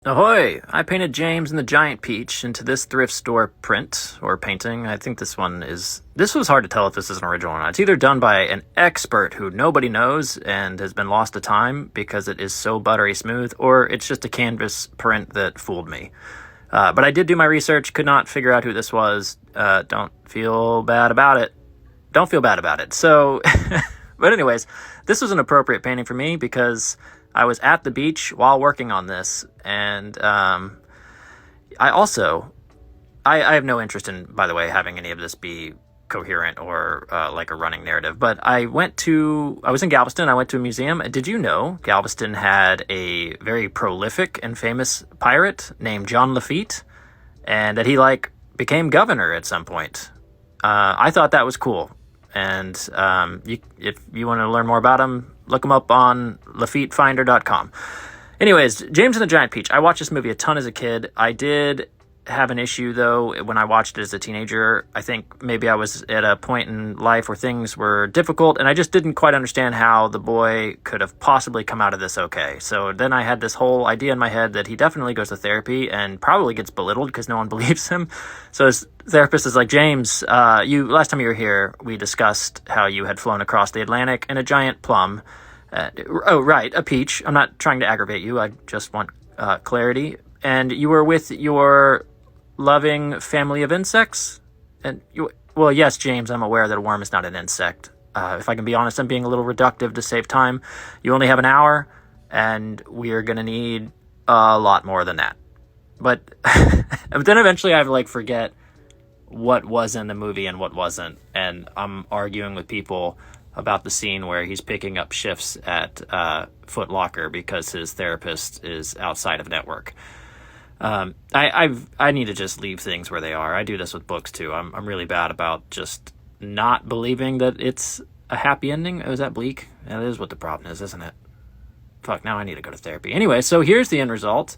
Ahoy! I painted James and the Giant Peach into this thrift store print, or painting. I think this was hard to tell if this is an original or not. It's either done by an expert who nobody knows and has been lost to time because it is so buttery smooth, or it's just a canvas print that fooled me. But I did do my research, could not figure out who this was. Don't feel bad about it. Don't feel bad about it. So, but anyways, this was an appropriate painting for me because I was at the beach while working on this, and I have no interest in, by the way, having any of this be coherent or like a running narrative, but I was in Galveston, I went to a museum. Did you know Galveston had a very prolific and famous pirate named John Lafitte, and that he became governor at some point? I thought that was cool. And if you want to learn more about him, look him up on LafitteFinder.com. Anyways, James and the Giant Peach. I watched this movie a ton as a kid. I did have an issue, though, when I watched it as a teenager. I think maybe I was at a point in life where things were difficult, and I just didn't quite understand how the boy could have possibly come out of this okay. So then I had this whole idea in my head that he definitely goes to therapy and probably gets belittled because no one believes him. So his therapist is like, James, last time you were here, we discussed how you had flown across the Atlantic in a giant plum. A peach. I'm not trying to aggravate you. I just want clarity. And you were with your loving family of insects? Well, yes, James, I'm aware that a worm is not an insect. If I can be honest, I'm being a little reductive to save time. You only have an hour, and we're going to need a lot more than that. But then eventually I forget what was in the movie and what wasn't, and I'm arguing with people about the scene where he's picking up shifts at Foot Locker because his therapist is outside of network. I need to just leave things where they are. I do this with books too. I'm really bad about just not believing that it's a happy ending. Oh, is that bleak? That is what the problem is, isn't it? Fuck, now I need to go to therapy. Anyway, so here's the end result.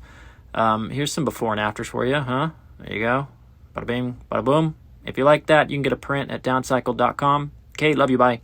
Here's some before and afters for you, huh? There you go. Bada bing, bada boom. If you like that, you can get a print at downcycled.com. Okay, love you, bye.